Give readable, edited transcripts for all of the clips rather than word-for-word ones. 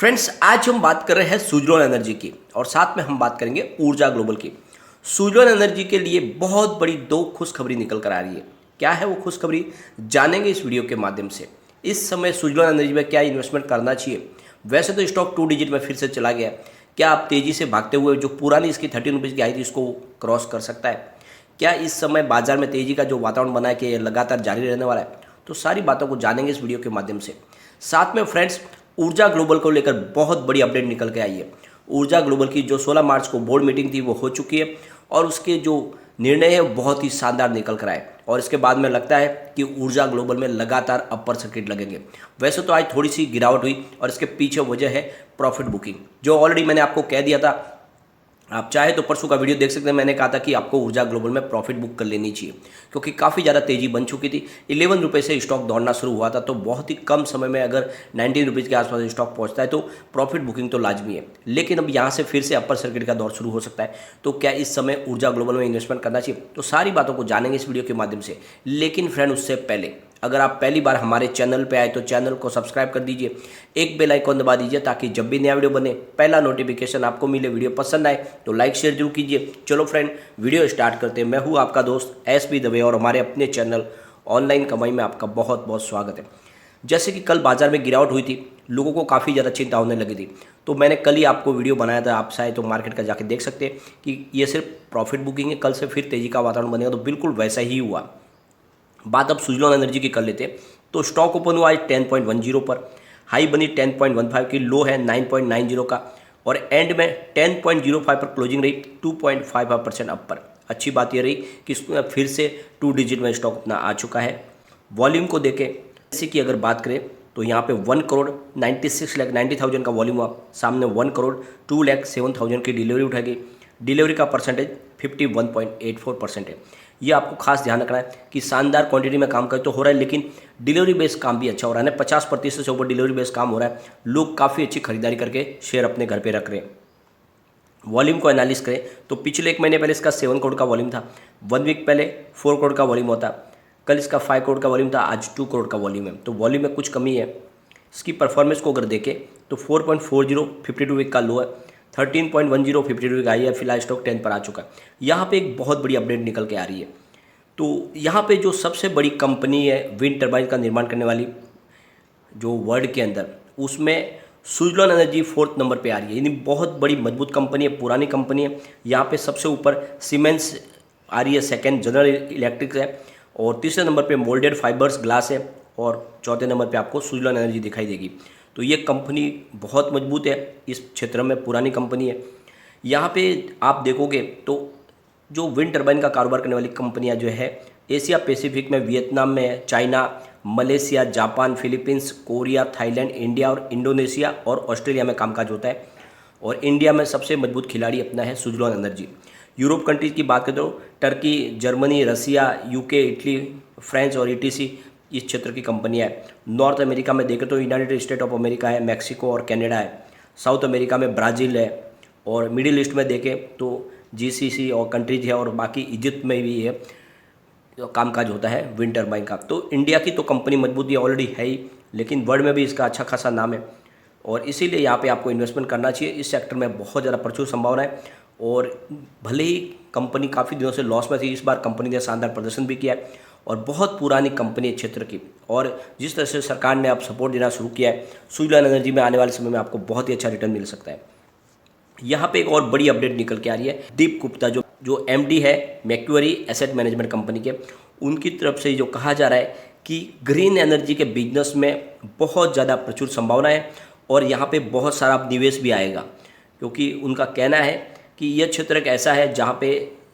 Friends, आज हम बात कर रहे हैं सुजलॉन एनर्जी की और साथ में हम बात करेंगे ऊर्जा ग्लोबल की। सुजलॉन एनर्जी के लिए बहुत बड़ी दो खुशखबरी निकल कर आ रही है। क्या है वो खुशखबरी, जानेंगे इस वीडियो के माध्यम से। इस समय सुजलॉन एनर्जी में क्या इन्वेस्टमेंट करना चाहिए। वैसे तो स्टॉक 2 डिजिट में फिर से चला गया। क्या आप तेजी से भागते हुए जो पुरानी इसकी 13 रुपीज़ की आई थी इसको क्रॉस कर सकता है। क्या इस समय बाजार में तेजी का जो वातावरण बना है कि लगातार जारी रहने वाला है। तो सारी बातों को जानेंगे इस वीडियो के माध्यम से। साथ में फ्रेंड्स, ऊर्जा ग्लोबल को लेकर बहुत बड़ी अपडेट निकल के आई है। ऊर्जा ग्लोबल की जो 16 मार्च को बोर्ड मीटिंग थी वो हो चुकी है और उसके जो निर्णय है बहुत ही शानदार निकल कर आए और इसके बाद में लगता है कि ऊर्जा ग्लोबल में लगातार अपर सर्किट लगेंगे। वैसे तो आज थोड़ी सी गिरावट हुई और इसके पीछे वजह है प्रॉफिट बुकिंग, जो ऑलरेडी मैंने आपको कह दिया था। आप चाहे तो परसों का वीडियो देख सकते हैं। मैंने कहा था कि आपको ऊर्जा ग्लोबल में प्रॉफिट बुक कर लेनी चाहिए क्योंकि काफ़ी ज़्यादा तेज़ी बन चुकी थी। 11 रुपये से स्टॉक दौड़ना शुरू हुआ था, तो बहुत ही कम समय में अगर 19 रुपीज़ के आसपास स्टॉक पहुंचता है तो प्रॉफिट बुकिंग तो लाजमी है। लेकिन अब यहाँ से फिर से अपर सर्किट का दौर शुरू हो सकता है। तो क्या इस समय ऊर्जा ग्लोबल में इन्वेस्टमेंट करना चाहिए, तो सारी बातों को जानेंगे इस वीडियो के माध्यम से। लेकिन फ्रेंड, उससे पहले अगर आप पहली बार हमारे चैनल पे आए तो चैनल को सब्सक्राइब कर दीजिए, एक बेल आइकॉन दबा दीजिए ताकि जब भी नया वीडियो बने पहला नोटिफिकेशन आपको मिले। वीडियो पसंद आए तो लाइक शेयर जरूर कीजिए। चलो फ्रेंड, वीडियो स्टार्ट करते हैं। मैं हूँ आपका दोस्त एसबी दवे और हमारे अपने चैनल ऑनलाइन कमाई में आपका बहुत बहुत स्वागत है। जैसे कि कल बाजार में गिरावट हुई थी, लोगों को काफ़ी ज़्यादा चिंता होने लगी थी, तो मैंने कल ही आपको वीडियो बनाया था। आप चाहे तो मार्केट का जाके देख सकते हैं कि ये सिर्फ प्रॉफिट बुकिंग है। कल से फिर तेज़ी का वातावरण बनेगा, तो बिल्कुल वैसा ही हुआ। बात अब सुजलॉन एनर्जी की कर लेते हैं। तो स्टॉक ओपन हुआ आज 10.10 पर, हाई बनी 10.15 की, लो है 9.90 का और एंड में 10.05 पर क्लोजिंग रही, 2.55% अप पर। अच्छी बात यह रही कि फिर से 2 डिजिट में स्टॉक अपना आ चुका है। वॉल्यूम को देखें, जैसे कि अगर बात करें तो यहाँ पे 1,96,90,000 का वॉल्यूम हुआ, सामने 1,02,07,000 की डिलीवरी उठाई गई। डिलीवरी का परसेंटेज 51.84% है। ये आपको खास ध्यान रखना है कि शानदार क्वांटिटी में काम कर तो हो रहा है, लेकिन डिलीवरी बेस्ड काम भी अच्छा हो रहा है। 50% से ऊपर डिलीवरी बेस्ड काम हो रहा है। लोग काफ़ी अच्छी खरीदारी करके शेयर अपने घर पे रख रहे हैं। वॉल्यूम को एनालिस करें तो पिछले 1 महीने पहले इसका 7 करोड़ का वॉल्यूम था, 1 वीक पहले 4 करोड़ का वॉल्यूम होता, कल इसका 5 करोड़ का वॉल्यूम था, आज 2 करोड़ का वॉल्यूम है। तो वॉल्यूम में कुछ कमी है। इसकी परफॉर्मेंस को अगर देखें तो 4.40 52 वीक का लो है, 13.10 52 वीक आई है। फिलहाल स्टॉक 10 पर आ चुका है। यहाँ पे एक बहुत बड़ी अपडेट निकल के आ रही है। तो यहाँ पे जो सबसे बड़ी कंपनी है विंड टर्बाइन का निर्माण करने वाली जो वर्ल्ड के अंदर, उसमें सुजलॉन एनर्जी 4th नंबर पे आ रही है। यानी बहुत बड़ी मजबूत कंपनी है, पुरानी कंपनी है। यहाँ पे सबसे ऊपर सीमेंस आ रही है, सेकेंड जनरल इलेक्ट्रिक है और तीसरे नंबर पे मोल्डेड फाइबर्स ग्लास है और चौथे नंबर पे आपको सुजलॉन एनर्जी दिखाई देगी। तो ये कंपनी बहुत मजबूत है, इस क्षेत्र में पुरानी कंपनी है। यहाँ पे आप देखोगे तो जो विंड टर्बाइन का कारोबार करने वाली कंपनियां जो है एशिया पैसिफिक में वियतनाम में, China, Malaysia, Japan, Philippines, Korea, Thailand, India और इंडोनेशिया और ऑस्ट्रेलिया में कामकाज होता है। और इंडिया में सबसे मजबूत खिलाड़ी अपना है सुजलॉन एनर्जी। यूरोप कंट्रीज़ की बात करें तो टर्की, जर्मनी, रसिया, यूके, इटली, फ्रांस और ईटीसी इस क्षेत्र की कंपनियां है। नॉर्थ अमेरिका में देखें तो यूनाइटेड स्टेट ऑफ अमेरिका है, मैक्सिको और कनाडा है। साउथ अमेरिका में ब्राज़ील है और मिडिल ईस्ट में देखें तो जीसीसी और कंट्रीज है और बाकी इजिप्ट में भी है कामकाज होता है विंड टर्बाइन का। तो इंडिया की तो कंपनी मजबूती ऑलरेडी है ही, लेकिन वर्ल्ड में भी इसका अच्छा खासा नाम है और इसीलिए यहाँ पे आपको इन्वेस्टमेंट करना चाहिए। इस सेक्टर में बहुत ज़्यादा प्रचुर संभावना है और भले ही कंपनी काफ़ी दिनों से लॉस में थी, इस बार कंपनी ने शानदार प्रदर्शन भी किया है और बहुत पुरानी कंपनी है क्षेत्र की। और जिस तरह से सरकार ने अब सपोर्ट देना शुरू किया है, सुजलॉन एनर्जी में आने वाले समय में आपको बहुत ही अच्छा रिटर्न मिल सकता है। यहाँ पे एक और बड़ी अपडेट निकल के आ रही है। दीप गुप्ता जो एमडी है मैक्वेरी एसेट मैनेजमेंट कंपनी के, उनकी तरफ से जो कहा जा रहा है कि ग्रीन एनर्जी के बिजनेस में बहुत ज़्यादा प्रचुर संभावना है और यहाँ पे बहुत सारा निवेश भी आएगा, क्योंकि उनका कहना है कि यह क्षेत्र एक ऐसा है जहाँ पे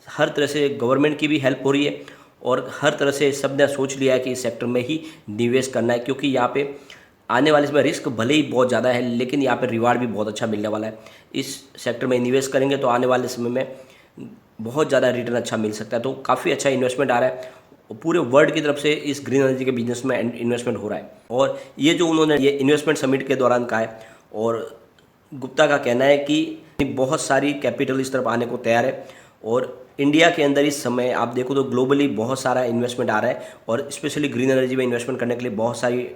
हर तरह से गवर्नमेंट की भी हेल्प हो रही है और हर तरह से सब ने सोच लिया है कि इस सेक्टर में ही निवेश करना है, क्योंकि यहाँ पे आने वाले इसमें रिस्क भले ही बहुत ज़्यादा है लेकिन यहाँ पे रिवार्ड भी बहुत अच्छा मिलने वाला है। इस सेक्टर में इन्वेस्ट करेंगे तो आने वाले समय में बहुत ज़्यादा रिटर्न अच्छा मिल सकता है। तो काफ़ी अच्छा इन्वेस्टमेंट आ रहा है, पूरे वर्ल्ड की तरफ से इस ग्रीन एनर्जी के बिजनेस में इन्वेस्टमेंट हो रहा है। और ये जो उन्होंने ये इन्वेस्टमेंट समिट के दौरान कहा है और गुप्ता का कहना है कि बहुत सारी कैपिटल इस तरफ आने को तैयार है और इंडिया के अंदर इस समय आप देखो तो ग्लोबली बहुत सारा इन्वेस्टमेंट आ रहा है और स्पेशली ग्रीन एनर्जी में इन्वेस्टमेंट करने के लिए बहुत सारी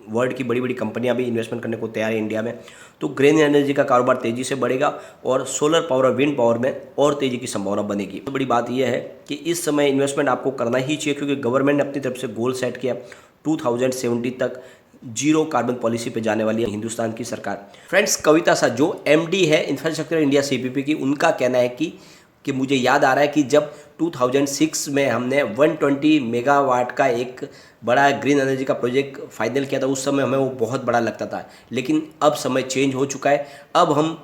वर्ल्ड की बड़ी बड़ी कंपनियां भी इन्वेस्टमेंट करने को तैयार है इंडिया में। तो ग्रीन एनर्जी का कारोबार तेज़ी से बढ़ेगा और सोलर पावर और विंड पावर में और तेज़ी की संभावना बनेगी। तो बड़ी बात यह है कि इस समय इन्वेस्टमेंट आपको करना ही चाहिए, क्योंकि गवर्नमेंट ने अपनी तरफ से गोल सेट किया 2070 तक जीरो कार्बन पॉलिसी पे जाने वाली है हिंदुस्तान की सरकार। फ्रेंड्स, कविता सा जो एमडी है इंफ्रास्ट्रक्चर इंडिया सीपीपी की, उनका कहना है कि मुझे याद आ रहा है कि जब 2006 में हमने 120 मेगावाट का एक बड़ा ग्रीन एनर्जी का प्रोजेक्ट फाइनल किया था, उस समय हमें वो बहुत बड़ा लगता था। लेकिन अब समय चेंज हो चुका है। अब हम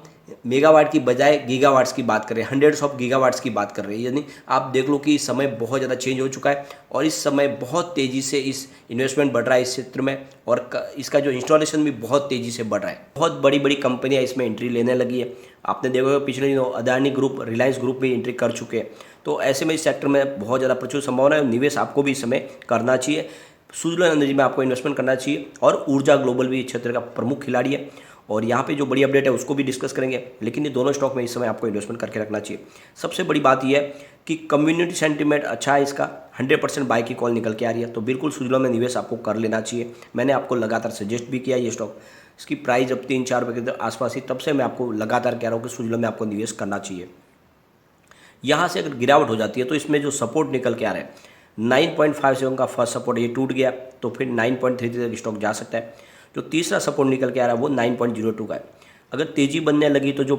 मेगावाट की बजाय गीगावाट्स की बात कर रहे हैं, हंड्रेड्स ऑफ गीगावाट्स की बात कर रहे हैं। यानी आप देख लो कि समय बहुत ज़्यादा चेंज हो चुका है और इस समय बहुत तेज़ी से इस इन्वेस्टमेंट बढ़ रहा है इस क्षेत्र में, और इसका जो इंस्टॉलेशन भी बहुत तेज़ी से बढ़ रहा है। बहुत बड़ी बड़ी कंपनियां इसमें एंट्री लेने लगी है। आपने देखा होगा पिछले दिनों अदानी ग्रुप, रिलायंस ग्रुप भी एंट्री कर चुके हैं। तो ऐसे में इस सेक्टर में बहुत ज़्यादा प्रचुर संभावना है। निवेश आपको भी इस समय करना चाहिए। सुजलन एनर्जी में आपको इन्वेस्टमेंट करना चाहिए और ऊर्जा ग्लोबल भी इस क्षेत्र का प्रमुख खिलाड़ी है और यहाँ पे जो बड़ी अपडेट है उसको भी डिस्कस करेंगे। लेकिन ये दोनों स्टॉक में इस समय आपको इन्वेस्टमेंट करके रखना चाहिए। सबसे बड़ी बात यह है कि कम्युनिटी सेंटीमेंट अच्छा है, इसका 100% बाय की कॉल निकल के आ रही है। तो बिल्कुल सुजलन में निवेश आपको कर लेना चाहिए। मैंने आपको लगातार सजेस्ट भी किया ये स्टॉक, इसकी प्राइस अब 3-4 रुपये के आसपास ही, तब से मैं आपको लगातार कह रहा हूँ कि सुजलन में आपको निवेश करना चाहिए। यहाँ से अगर गिरावट हो जाती है तो इसमें जो सपोर्ट निकल के आ रहा है 9.57 का फर्स्ट सपोर्ट, ये टूट गया तो फिर 9.33 तक स्टॉक जा सकता है। जो तीसरा सपोर्ट निकल के आ रहा है वो 9.02 का है। अगर तेज़ी बनने लगी तो जो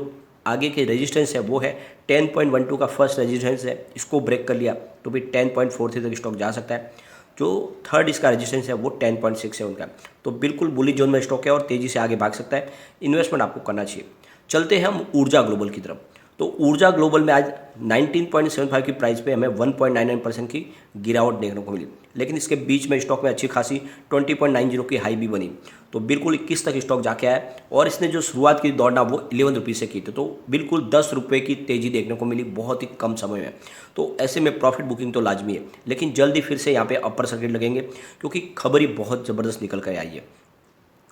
आगे के रेजिस्टेंस है वो है 10.12 का फर्स्ट रेजिस्टेंस है, इसको ब्रेक कर लिया तो फिर 10.43 तक स्टॉक जा सकता है। जो थर्ड इसका रेजिस्टेंस है वो 10.67 का है। तो बिल्कुल बुलिश जोन में स्टॉक है और तेज़ी से आगे भाग सकता है। इन्वेस्टमेंट आपको करना चाहिए। चलते हैं हम ऊर्जा ग्लोबल की तरफ। तो ऊर्जा ग्लोबल में आज 19.75 की प्राइस पे हमें 1.99% की गिरावट देखने को मिली, लेकिन इसके बीच में स्टॉक में अच्छी खासी 20.90 की हाई भी बनी। तो बिल्कुल 21 तक स्टॉक जाके आया और इसने जो शुरुआत की दौड़ना वो 11 रुपये से की थी। तो बिल्कुल 10 रुपये की तेज़ी देखने को मिली बहुत ही कम समय में। तो ऐसे में प्रॉफिट बुकिंग तो लाजमी है, लेकिन जल्दी फिर से यहाँ पे अपर सर्किट लगेंगे क्योंकि खबर ही बहुत ज़बरदस्त निकल कर आई है।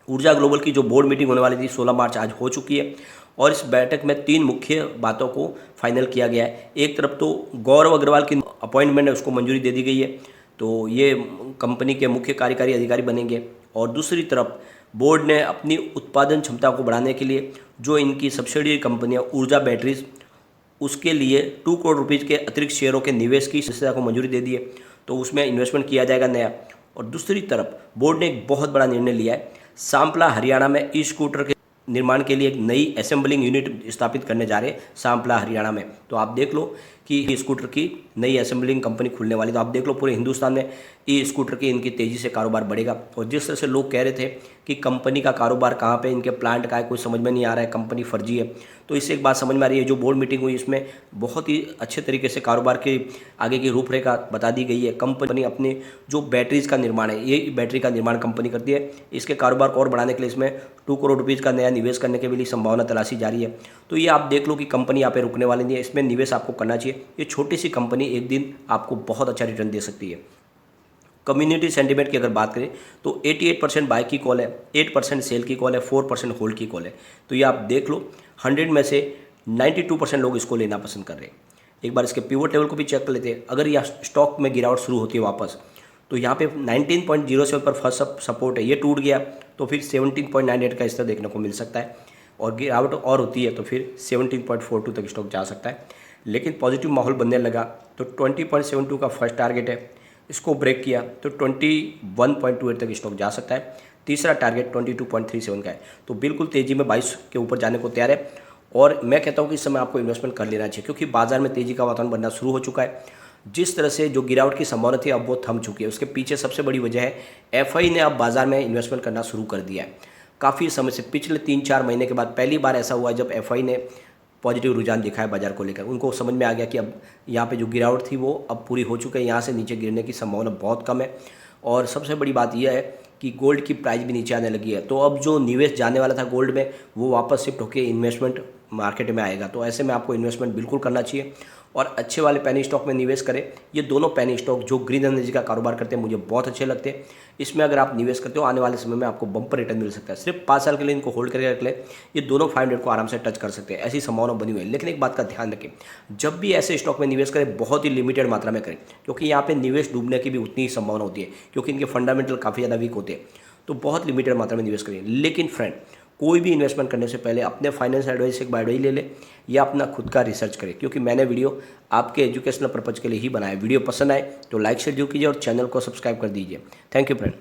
ऊर्जा ग्लोबल की जो बोर्ड मीटिंग होने वाली थी 16 मार्च आज हो चुकी है और इस बैठक में 3 मुख्य बातों को फाइनल किया गया है। एक तरफ तो गौरव अग्रवाल की अपॉइंटमेंट है, उसको मंजूरी दे दी गई है, तो ये कंपनी के मुख्य कार्यकारी अधिकारी बनेंगे। और दूसरी तरफ बोर्ड ने अपनी उत्पादन क्षमता को बढ़ाने के लिए जो इनकी सब्सिडियरी कंपनियां ऊर्जा बैटरीज, उसके लिए 2 करोड़ रुपीज़ के अतिरिक्त शेयरों के निवेश की संस्था को मंजूरी दे दी है, तो उसमें इन्वेस्टमेंट किया जाएगा नया। और दूसरी तरफ बोर्ड ने एक बहुत बड़ा निर्णय लिया है, सांपला हरियाणा में ई स्कूटर के निर्माण के लिए एक नई असेंबलिंग यूनिट स्थापित करने जा रहे हैं सांपला हरियाणा में। तो आप देख लो कि ई स्कूटर की नई असेंबलिंग कंपनी खुलने वाली, तो आप देख लो पूरे हिंदुस्तान में ई स्कूटर की इनकी तेज़ी से कारोबार बढ़ेगा। और जिस तरह से लोग कह रहे थे कि कंपनी का कारोबार कहाँ पे, इनके प्लांट का है, कोई समझ में नहीं आ रहा है, कंपनी फर्जी है, तो इससे एक बात समझ में आ रही है। जो बोर्ड मीटिंग हुई इसमें बहुत ही अच्छे तरीके से कारोबार के आगे की रूपरेखा बता दी गई है। कंपनी अपने जो बैटरीज का निर्माण है, ये बैटरी का निर्माण कंपनी करती है, इसके कारोबार को और बढ़ाने के लिए इसमें 2 करोड़ रुपीज़ का नया निवेश करने के लिए संभावना तलाशी जा रही है। तो ये आप देख लो कि कंपनी यहाँ पे रुकने वाली नहीं है, इसमें निवेश आपको करना चाहिए। ये छोटी सी कंपनी एक दिन आपको बहुत अच्छा रिटर्न दे सकती है। कम्युनिटी सेंटीमेंट की अगर बात करें तो 88% बाय की कॉल है, 8% सेल की कॉल है, 4% होल्ड की कॉल है। तो ये आप देख लो 100 में से 92% लोग इसको लेना पसंद कर रहे हैं। एक बार इसके पिवट टेबल को भी चेक कर लेते हैं। अगर यह स्टॉक में गिरावट शुरू होती है वापस, तो यहाँ पे 19.07 पर फर्स्ट सपोर्ट है, ये टूट गया तो फिर 17.98 का स्तर देखने को मिल सकता है। और गिरावट और होती है तो फिर 17.42 तक स्टॉक जा सकता है। लेकिन पॉजिटिव माहौल बनने लगा तो 20.72 का फर्स्ट टारगेट है, इसको ब्रेक किया तो 21.28 तक स्टॉक जा सकता है। तीसरा टारगेट 22.37 का है। तो बिल्कुल तेज़ी में 22 के ऊपर जाने को तैयार है और मैं कहता हूँ कि इस समय आपको इन्वेस्टमेंट कर लेना चाहिए क्योंकि बाजार में तेज़ी का वातावरण बनना शुरू हो चुका है। जिस तरह से जो गिरावट की संभावना थी अब वो थम चुकी है। उसके पीछे सबसे बड़ी वजह है एफआई ने अब बाजार में इन्वेस्टमेंट करना शुरू कर दिया है। काफ़ी समय से पिछले 3-4 महीने के बाद पहली बार ऐसा हुआ जब एफआई ने पॉजिटिव रुझान दिखाया बाजार को लेकर। उनको समझ में आ गया कि अब यहाँ पे जो गिरावट थी वो अब पूरी हो चुकी है, यहाँ से नीचे गिरने की संभावना बहुत कम है। और सबसे बड़ी बात यह है कि गोल्ड की प्राइस भी नीचे आने लगी है, तो अब जो निवेश जाने वाला था गोल्ड में वो वापस शिफ्ट होकर इन्वेस्टमेंट मार्केट में आएगा। तो ऐसे में आपको इन्वेस्टमेंट बिल्कुल करना चाहिए और अच्छे वाले पेनी स्टॉक में निवेश करें। ये दोनों पेनी स्टॉक जो ग्रीन एनर्जी का कारोबार करते हैं मुझे बहुत अच्छे लगते हैं। इसमें अगर आप निवेश करते हो आने वाले समय में आपको बम्पर रिटर्न मिल सकता है। सिर्फ 5 साल के लिए इनको होल्ड करके रख ले, ये दोनों 500 को आराम से टच कर सकते हैं, ऐसी संभावना बनी हुई है। लेकिन एक बात का ध्यान रखें, जब भी ऐसे स्टॉक में निवेश करें बहुत ही लिमिटेड मात्रा में करें क्योंकि यहाँ पे निवेश डूबने की भी उतनी ही संभावना होती है क्योंकि इनके फंडामेंटल काफ़ी ज़्यादा वीक होते हैं। तो बहुत लिमिटेड मात्रा में निवेश करिए। लेकिन फ्रेंड, कोई भी इन्वेस्टमेंट करने से पहले अपने फाइनेंस एडवाइस से एक बार एडवाइस ले ले या अपना खुद का रिसर्च करें, क्योंकि मैंने वीडियो आपके एजुकेशनल पर्पज़ के लिए ही बनाया। वीडियो पसंद आए तो लाइक शेयर जरूर कीजिए और चैनल को सब्सक्राइब कर दीजिए। Thank you friend.